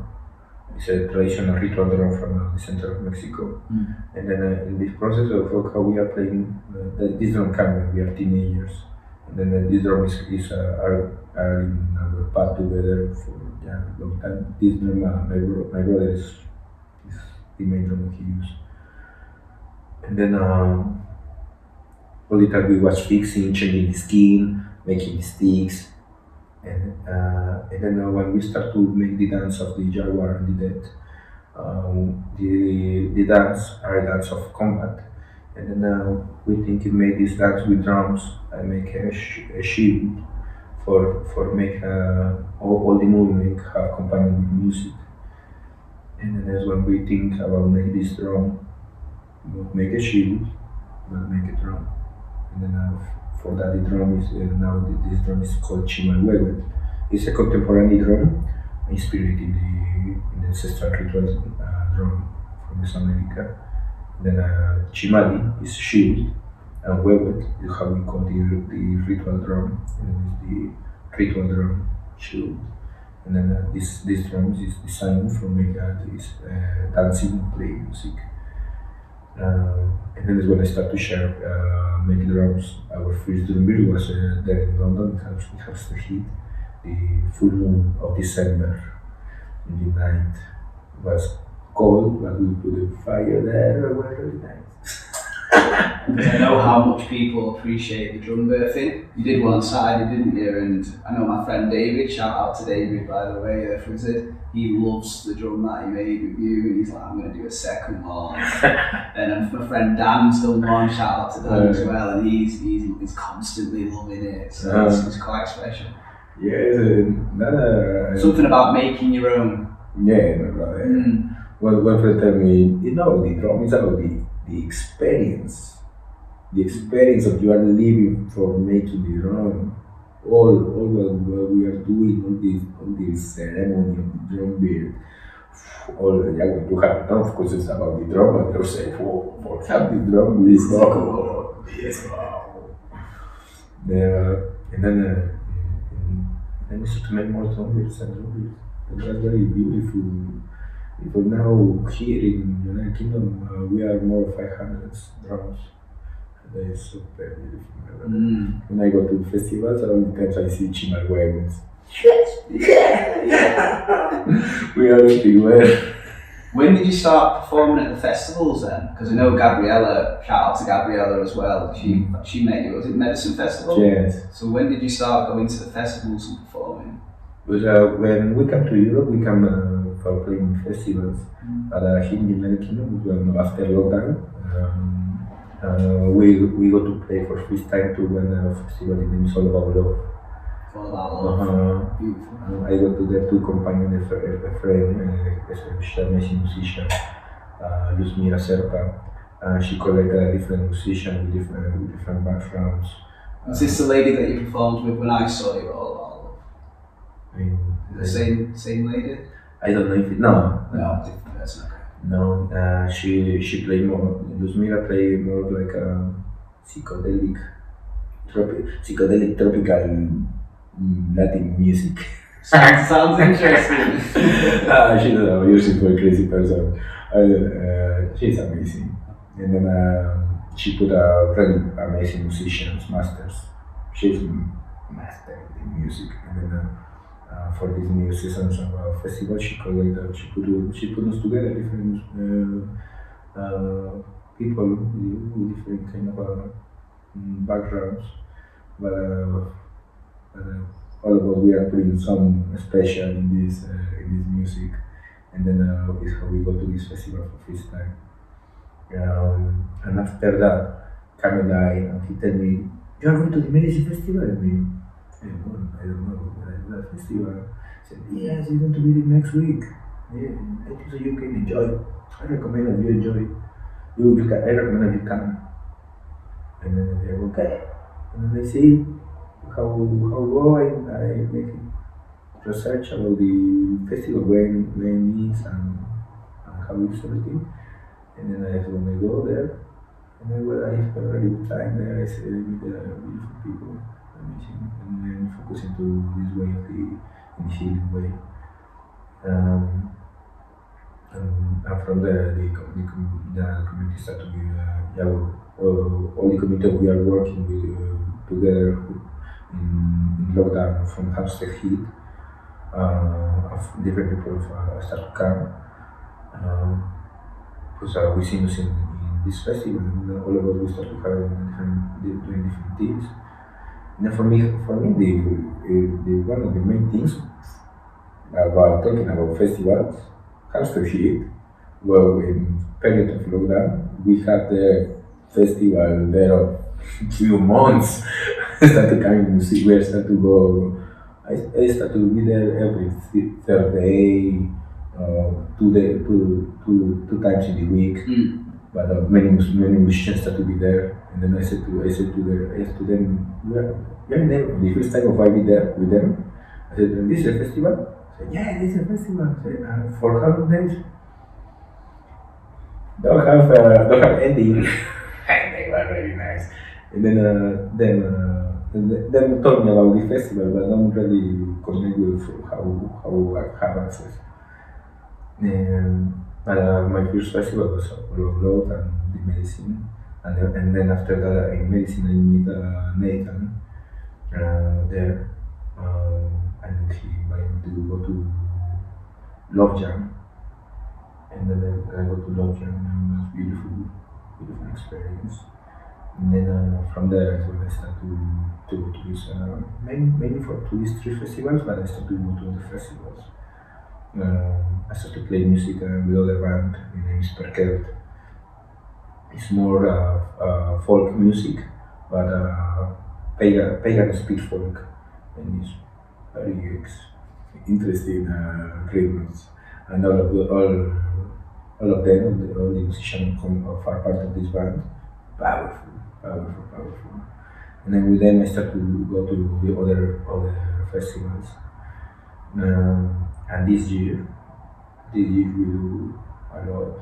It's a traditional ritual drum from the center of Mexico. And then in this process of how we are playing, this drum came when we are teenagers. And then this drum are in our path together for a long time. This drum, my brother is the main drum that he used. And then all the time we was fixing, changing the skin, making the sticks. And then when we start to make the dance of the jaguar and the dead, the dance are a dance of combat. And then we think it made this dance with drums and make a shield for make all the movement have accompanied with music. And then that's when we think about make this drum, make a shield, but make a drum. And then for that, the drum is this drum is called Chimalhuehuet. It's a contemporary drum inspired in the ancestral ritual drum from Mesoamerica. Then Chimali is shield, and Huehuet is how we call the ritual drum, and then the ritual drum shield. And then this drum is designed for make this dancing, play music. And then is when I start to share make drums. Our first drum beat was there in London, in Hamster Hill. The full moon of December. In the night it was cold, but we put a fire there. It was really nice. I know how much people appreciate the drum birthing. You did one on Saturday, didn't you? And I know my friend David, shout out to David by the way, he loves the drum that he made with you, and he's like, I'm going to do a second one. And my friend Dan's done one, shout out to Dan as well, and he's constantly loving it, so it's quite special. Yeah, something about making your own. Yeah, my brother. One friend told me, the drum is about the experience. The experience that you are living for making the drum. All what we are doing, all this ceremony of the drum beat. When you have drum, of course it's about the drum, and you say, for have the drum beat. Yes, wow. And then we start to make more trumpets and trumpets. And that's very beautiful. Because now here in United Kingdom we are more of 500 drums. That is super beautiful. When I go to festivals, around the times I see chimal wagons. Yes! Yeah! We are still well. When did you start performing at the festivals then? Because I know Gabriella, shout out to Gabriella as well, she met you, was it Medicine Festival? Yes. So when did you start going to the festivals and performing? But when we come to Europe, we come for playing festivals. But here in the United Kingdom, after lockdown, we go to play for first time to one festival. The name is All About Love. All About Love. Beautiful. I go to there to accompany a friend, a amazing musician, Luzmila Serpa. She collected different musicians with different backgrounds. Was this the lady that you performed with when I saw you at All About Love? I mean, the same lady? I don't know if it, no, different person. Okay. No, she played more. Luzmila played more like a psychedelic tropical Latin music. Sounds interesting. She's a beautiful, crazy person. She's amazing. And then she put a really amazing musicians, masters. She's master in music. And then for these new seasons of festival, she put us together, different people with different kind of backgrounds. But all of us, we are putting some special in this music, and then is how we go to this festival for first time. And after that, Kame died, and he told me, "You are going to the Medicine Festival?" I mean, I don't know. That festival. I said, "Yes, it's going to be the next week. Yeah, I think so you can enjoy. I recommend that you enjoy. I recommend that you come." And then they go, "Okay." And then they see how go I make research about the festival, when it is and how it's everything. And then when I go there, and then when I spend a really good time there, I say with the beautiful people, amazing, and then focus into this way of the healing way. And from there, the community start to be, all the community we are working with together in lockdown from house to heat, of different people start to come. Because we see us in this festival, and all of us we start to have doing different things. And then for me, the one of the main things about talking about festivals has to heat. Well, in period of lockdown, we had the festival there of few months. Started coming to see, we started to go. I started to be there every third day, two times in the week. But many musicians started to be there, and then I said to them, we are there. The first time of I be there with them, I said, "This is a festival?" I said, "Yeah, this is a festival." I said, "For how many days?" Don't have ending. And they were really nice. And then told me about the festival, but don't really connect with how I have access. But my first festival was All of Love and the Medicine, and then after that in Medicine I meet Nathan there, and he invited me to go to Love Jam, and then I go to Love Jam, and it was beautiful experience. And then from there is when I started to go to this, mainly for tourist festivals, but I started to go to other festivals. I started to play music with other band. My name is Perkelt. It's more folk music, but pagan speed folk, and it's very interesting rhythms. And all of them, all the musicians are part of this band. Powerful. And then with them I started to go to the other festivals. And this year we do a lot.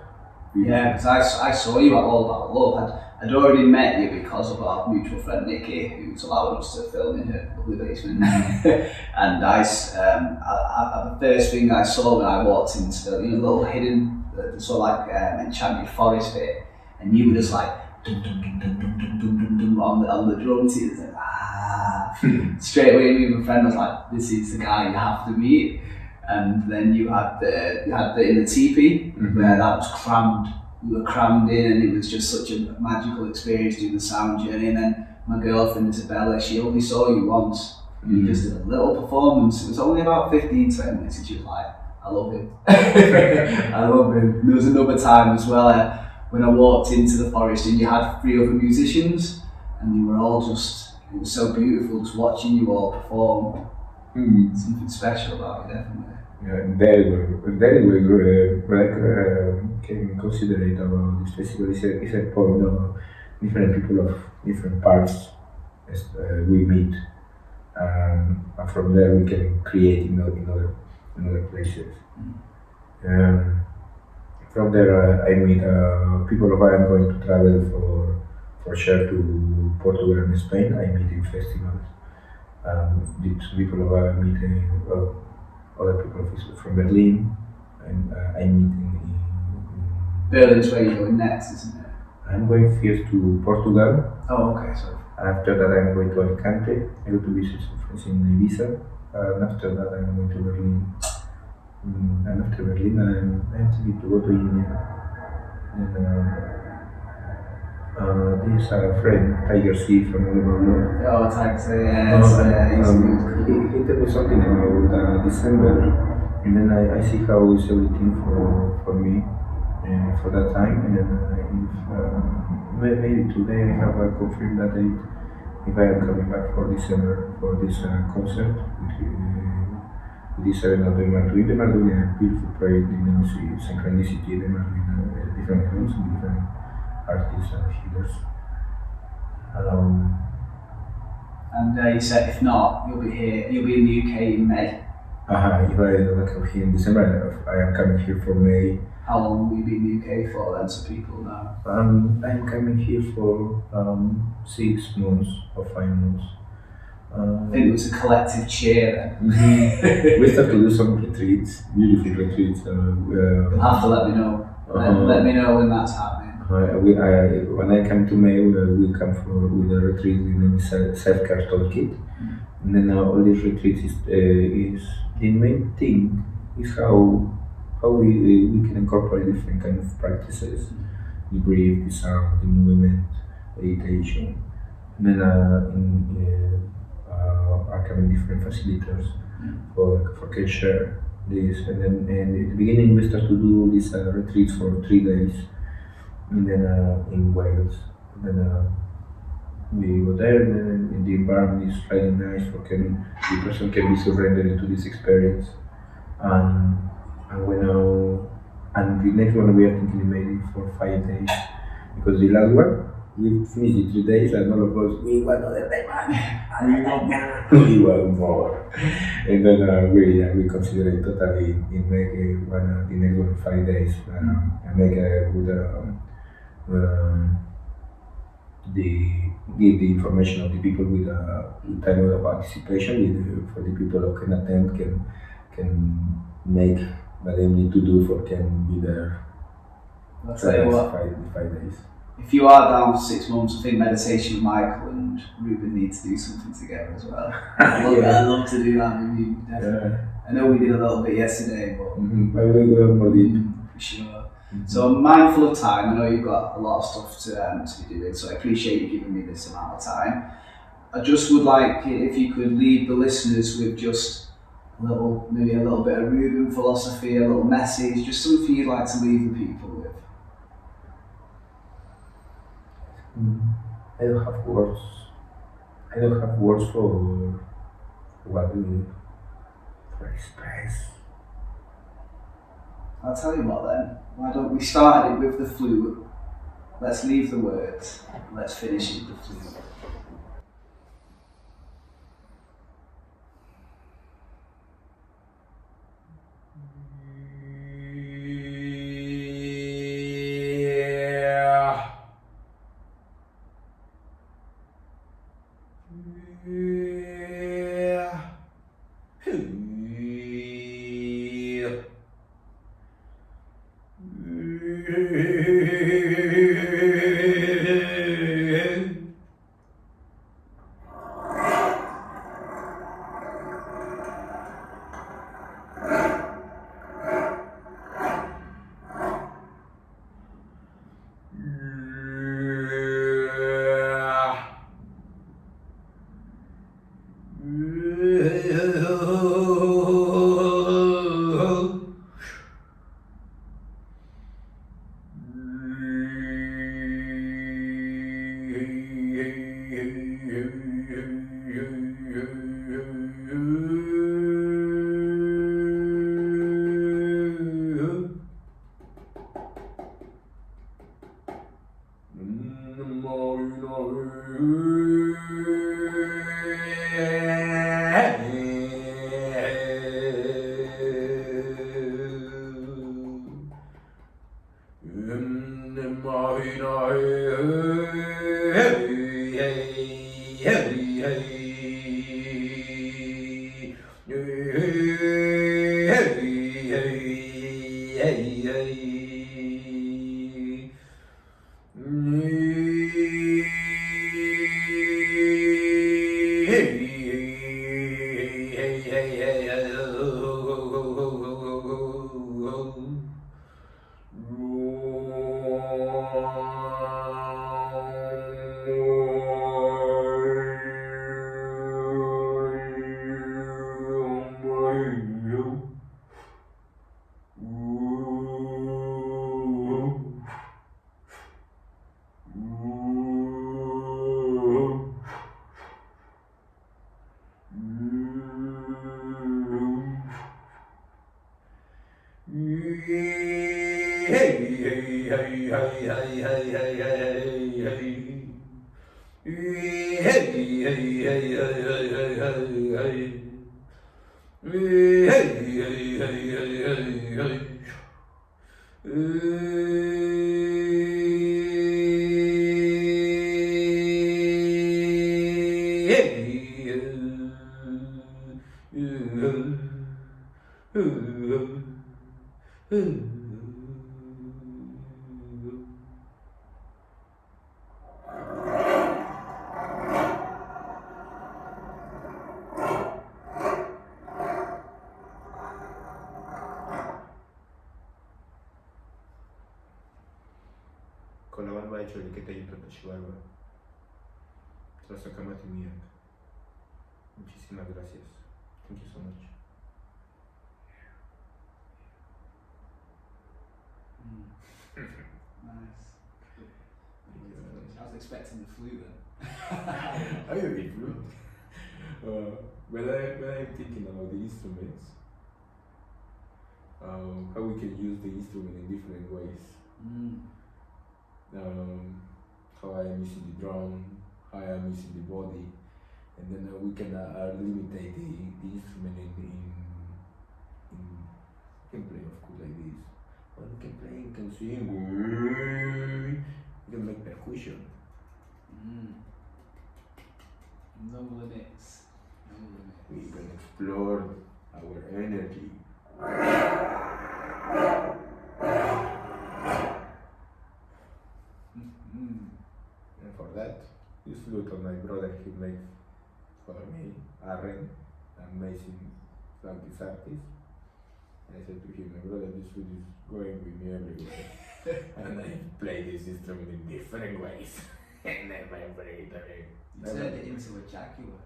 Yeah, because I saw you at All About Love. I'd already met you because of our mutual friend Nikki, who's allowed us to film in her lovely basement. And the first thing I saw when I walked into the little hidden, sort of like enchanted forest bit, and you were just like dum, dum, dum, dum, dum, dum, dum, dum, dum, on the drum team. Like, straight away, me and my friend was like, "This is the guy you have to meet." And then you had the in the teepee where that was crammed. We were crammed in, and it was just such a magical experience doing the sound journey. And then my girlfriend Isabella, she only saw you once. You just did a little performance. It was only about 15, 20 minutes, and she was like, "I love him." I love him. There was another time as well when I walked into the forest, and you had 3 other musicians, and you were all just. It was so beautiful just watching you all perform. Something special about it, definitely. Yeah, very well, can consider it about this festival. It's a point of different people of different parts as we meet, and from there we can create in other places. From there I meet people of I am going to travel for sure to Portugal and Spain. I meet in festivals. These people of I meet other people from Berlin, and I meet in Berlin's where you're going next, isn't it? I'm going first to Portugal. Oh, okay. So after that, I'm going to Alicante. I go to visit some friends in Ibiza, and after that, I'm going to Berlin. And after Berlin, I'm thinking to go to India. And this friend, Tiger C from Oliver. Oh, thanks. Yeah, he told me something about December, and then I see how is everything for me for that time, and then if maybe today I have confirmed that date if I am coming back for December for this concert with this event that they are doing. They are doing a beautiful project in the synchronicity. They are doing different events with different artists and healers. And you said if not, you'll be in the UK in May. If I don't come here in December, I am coming here for May. How long will you be in the UK for then, so people know? I'm coming here for 6 months or 5 months. I think it was a collective cheer then. We start to do some retreats, beautiful retreats. You'll have to let me know. Let me know when that's happening. When I come to May, we come with a retreat in self-care toolkit. And then all these retreats is the main thing is how we can incorporate different kind of practices, the breath, the sound, the movement, meditation, and then are coming different facilitators for can share this. And then at the beginning we start to do these retreats for 3 days, and then in Wales. And then we go there, and then the environment is really nice for the person can be surrendered into this experience. And the next one we are thinking maybe for 5 days, because the last one we finished the 3 days and all of us we want another day, man. We want more. And then we consider it totally in make the next one 5 days and make give the information of the people with time of participation for the people who can attend can make what they need to do for can be there. I'll tell you what, 5 days. If you are down for 6 months, I think meditation with Michael and Ruben need to do something together as well. I'd love to do that with you, definitely. Yeah. I know we did a little bit yesterday, but I will go more deep. For sure. So I'm mindful of time. I know you've got a lot of stuff to be doing, so I appreciate you giving me this amount of time. I just would like if you could leave the listeners with just maybe a little bit of Ruben philosophy, a little message, just something you'd like to leave the people with. I don't have words. I don't have words for what for express. I'll tell you what then. Why don't we start it with the flute? Let's leave the words. Let's finish it with the flute. Con la barba hecho el que te ayuda a barba. Transformative Mayan. Muchísimas gracias. Thank you so much. Nice. I was expecting the flute then. I have a flute. When I'm thinking about the instruments, how we can use the instrument in different ways. How I am using the drum, how I am using the body, and then we can limit the instrument in can play of course like this. But we can play, we can sing, we can make percussion. No limits. No limits. We can explore our energy. And for that, this flute of my brother he made for me, Aren, amazing practice artist. I said to him, my brother, this flute is going with me everywhere. And I play this instrument in different ways. And then my brother. You turned it into a jaguar.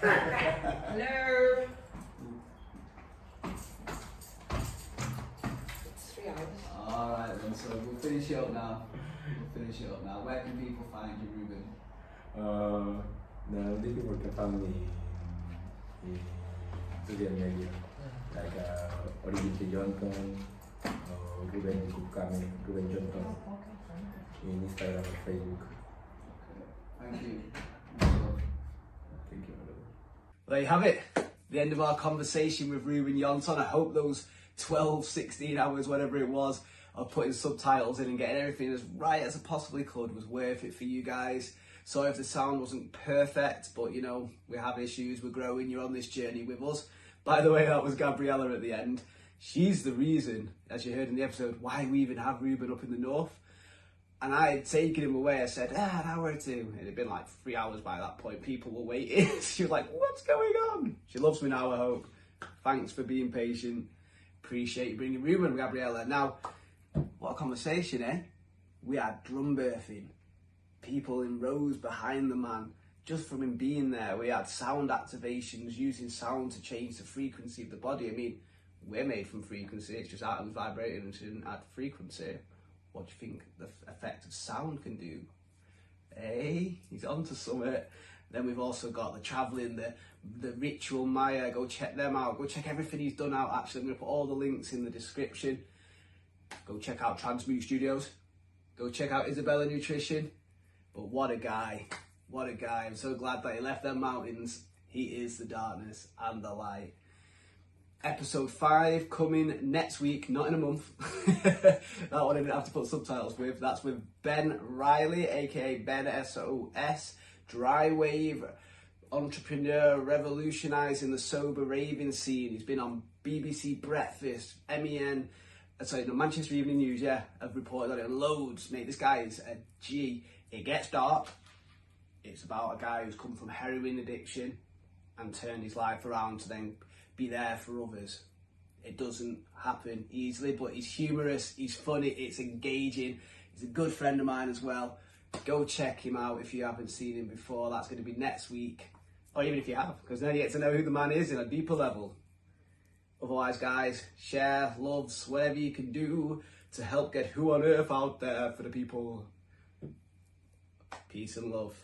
Hello. It's 3 hours. Alright then, so we'll finish it up now. Where can people find you, Ruben? Now, the people can find me in social media, like Ruben Yon'ton, Ruben Vucubcame Yon'ton, in Instagram and Facebook. Thank you. Thank you. There you have it. The end of our conversation with Ruben Yon'ton. I hope those 12, 16 hours, whatever it was, of putting subtitles in and getting everything as right as I possibly could was worth it for you guys. Sorry if the sound wasn't perfect, but you know, we have issues, we're growing, you're on this journey with us. By the way, that was Gabriella at the end. She's the reason, as you heard in the episode, why we even have Ruben up in the north. And I had taken him away. I said, an hour or two. It had been like 3 hours by that point. People were waiting. She was like, what's going on? She loves me now, I hope. Thanks for being patient. Appreciate you bringing Ruben, Gabriella. Now, what a conversation, eh? We had drum birthing. People in rows behind the man. Just from him being there. We had sound activations, using sound to change the frequency of the body. I mean, we're made from frequency. It's just atoms vibrating and shouldn't add frequency. What do you think the effect of sound can do? Hey, he's onto something. Then we've also got the travelling, the ritual Maya. Go check them out. Go check everything he's done out. Actually, I'm going to put all the links in the description. Go check out Transmute Studios. Go check out Isabella Nutrition. But what a guy. What a guy. I'm so glad that he left them mountains. He is the darkness and the light. Episode 5 coming next week, not in a month. That one I didn't have to put subtitles with. That's with Ben Riley, aka Ben SOS, dry wave entrepreneur, revolutionising the sober raving scene. He's been on BBC Breakfast, Manchester Evening News, yeah. I've reported on it loads, mate. This guy is a G. It gets dark. It's about a guy who's come from heroin addiction and turned his life around to then be there for others. It doesn't happen easily, but he's humorous, he's funny, it's engaging. He's a good friend of mine as well. Go check him out if you haven't seen him before. That's going to be next week, or even if you have, because then you get to know who the man is in a deeper level. Otherwise, guys, share, loves, whatever you can do to help get Who on Earth out there for the people. Peace and love.